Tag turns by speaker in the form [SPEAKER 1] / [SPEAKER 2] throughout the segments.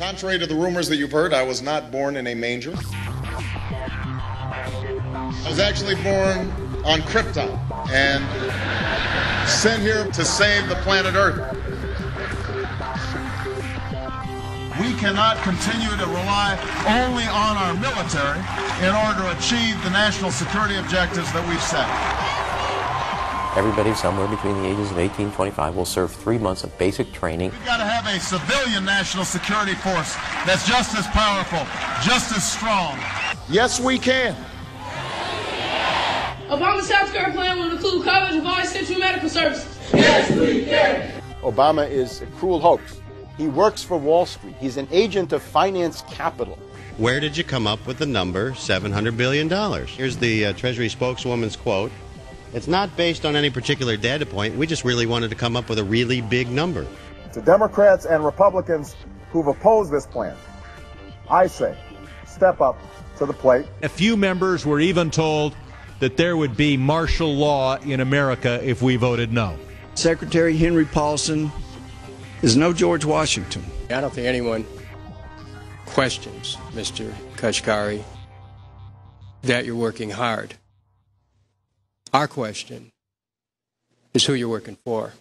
[SPEAKER 1] Contrary to the rumors that you've heard, I was not born in a manger. I was actually born on Krypton and sent here to save the planet Earth. We cannot continue to rely only on our military in order to achieve the national security objectives that we've set.
[SPEAKER 2] Everybody somewhere between the ages of 18 and 25 will serve 3 months of basic training.
[SPEAKER 1] We've got to have a civilian national security force that's just as powerful, just as strong. Yes, we can.
[SPEAKER 3] Obama's healthcare plan will include coverage of all essential medical services. Yes, we can.
[SPEAKER 4] Obama is a cruel hoax. He works for Wall Street. He's an agent of finance capital.
[SPEAKER 5] Where did you come up with the number $700 billion? Here's the Treasury spokeswoman's quote. It's not based on any particular data point. We just really wanted to come up with a really big number.
[SPEAKER 6] To Democrats and Republicans who've opposed this plan, I say, step up to the plate.
[SPEAKER 7] A few members were even told that there would be martial law in America if we voted no.
[SPEAKER 8] Secretary Henry Paulson is no George Washington.
[SPEAKER 9] I don't think anyone questions, Mr. Kashkari, that you're working hard. Our question is who you're working for.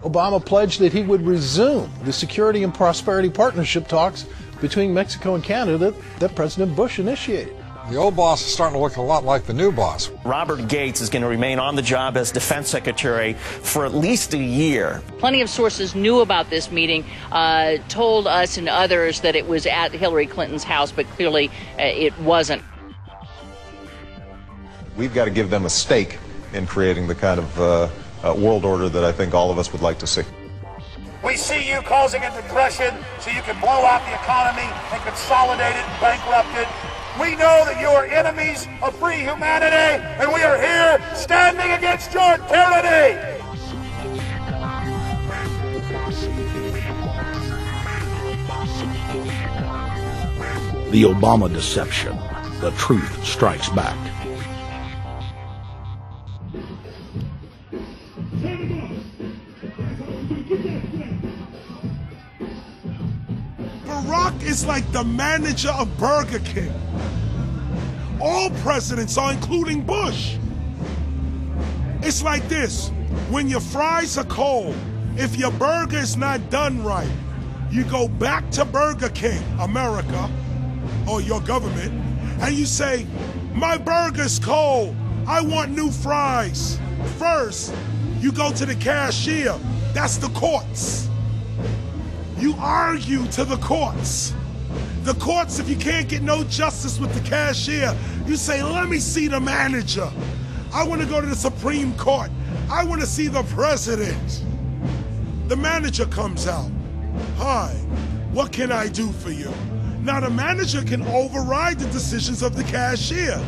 [SPEAKER 10] Obama pledged that he would resume the Security and Prosperity Partnership talks between Mexico and Canada that President Bush initiated.
[SPEAKER 11] The old boss is starting to look a lot like the new boss.
[SPEAKER 12] Robert Gates is going to remain on the job as Defense Secretary for at least a year.
[SPEAKER 13] Plenty of sources knew about this meeting, told us and others that it was at Hillary Clinton's house, but clearly it wasn't.
[SPEAKER 14] We've got to give them a stake in creating the kind of world order that I think all of us would like to see.
[SPEAKER 15] We see you causing a depression so you can blow out the economy and consolidate it and bankrupt it. We know that you are enemies of free humanity, and we are here standing against your tyranny.
[SPEAKER 16] The Obama deception. The truth strikes back.
[SPEAKER 17] Barack is like the manager of Burger King. All presidents are, including Bush. It's like this. When your fries are cold, if your burger is not done right, you go back to Burger King, America, or your government, and you say, my burger's cold. I want new fries. First, you go to the cashier. That's the courts. You argue to the courts. The courts, if you can't get no justice with the cashier, you say, let me see the manager. I want to go to the Supreme Court. I want to see the president. The manager comes out. Hi, what can I do for you? Now the manager can override the decisions of the cashier,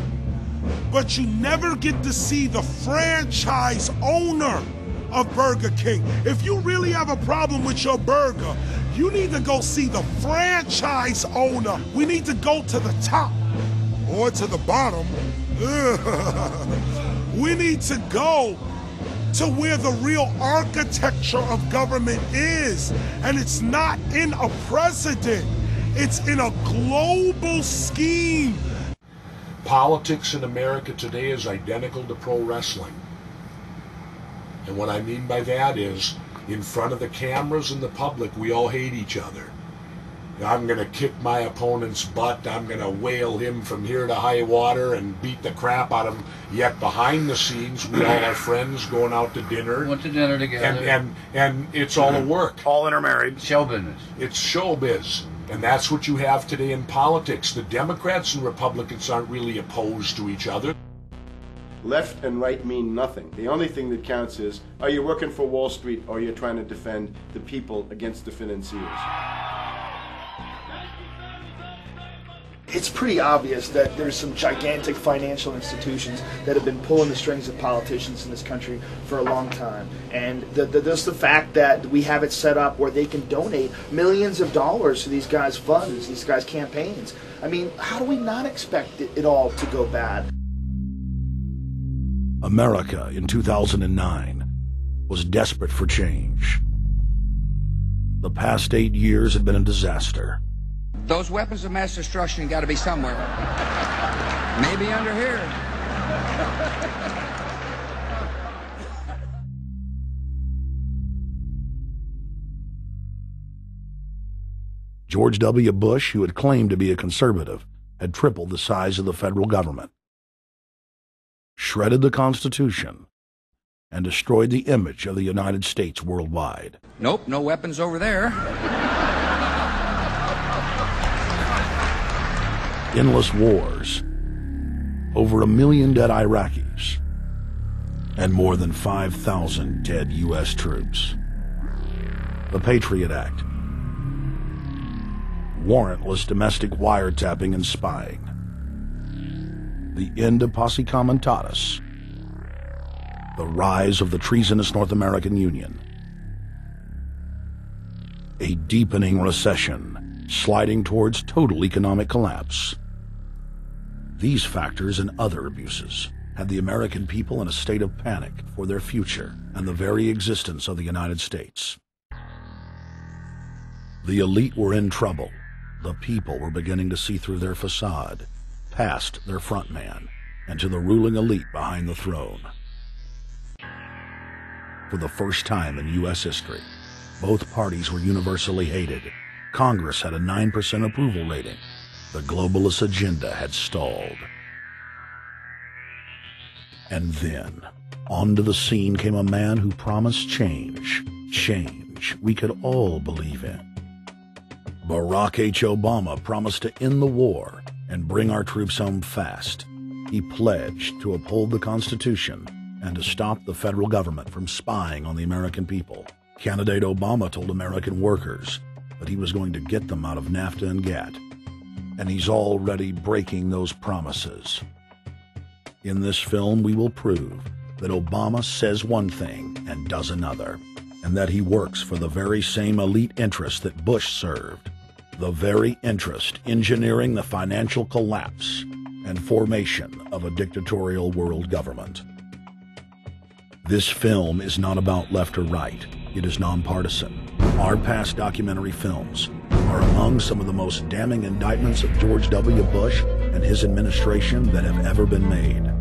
[SPEAKER 17] but you never get to see the franchise owner of Burger King. If you really have a problem with your burger, you need to go see the franchise owner. We need to go to the top or to the bottom. We need to go to where the real architecture of government is. And it's not in a president. It's in a global scheme.
[SPEAKER 18] Politics in America today is identical to pro wrestling. And what I mean by that is, in front of the cameras and the public, we all hate each other. I'm going to kick my opponent's butt. I'm going to whale him from here to high water and beat the crap out of him. Yet behind the scenes, we all are friends going out to dinner.
[SPEAKER 19] Went to dinner together.
[SPEAKER 18] And it's all a work.
[SPEAKER 19] All intermarried. Show business.
[SPEAKER 18] It's showbiz. And that's what you have today in politics. The Democrats and Republicans aren't really opposed to each other.
[SPEAKER 4] Left and right mean nothing. The only thing that counts is, are you working for Wall Street or you're trying to defend the people against the financiers?
[SPEAKER 20] It's pretty obvious that there's some gigantic financial institutions that have been pulling the strings of politicians in this country for a long time. And just the fact that we have it set up where they can donate millions of dollars to these guys' funds, these guys' campaigns. I mean, how do we not expect it all to go bad?
[SPEAKER 16] America in 2009 was desperate for change. The past 8 years had been a disaster.
[SPEAKER 21] Those weapons of mass destruction got to be somewhere. Maybe under here.
[SPEAKER 16] George W. Bush, who had claimed to be a conservative, had tripled the size of the federal government, shredded the Constitution, and destroyed the image of the United States worldwide.
[SPEAKER 21] Nope, no weapons over there.
[SPEAKER 16] Endless wars, over 1 million dead Iraqis, and more than 5,000 dead U.S. troops. The Patriot Act, warrantless domestic wiretapping and spying, the end of Posse Comitatus, the rise of the treasonous North American Union, a deepening recession sliding towards total economic collapse. These factors and other abuses had the American people in a state of panic for their future and the very existence of the United States. The elite were in trouble. The people were beginning to see through their facade, past their front man, and to the ruling elite behind the throne. For the first time in U.S. history, both parties were universally hated. Congress had a 9% approval rating. The globalist agenda had stalled. And then, onto the scene came a man who promised change. Change we could all believe in. Barack H. Obama promised to end the war and bring our troops home fast. He pledged to uphold the Constitution and to stop the federal government from spying on the American people. Candidate Obama told American workers that he was going to get them out of NAFTA and GATT, and he's already breaking those promises. In this film, we will prove that Obama says one thing and does another, and that he works for the very same elite interests that Bush served, the very interest engineering the financial collapse and formation of a dictatorial world government. This film is not about left or right. It is nonpartisan. Our past documentary films are among some of the most damning indictments of George W. Bush and his administration that have ever been made.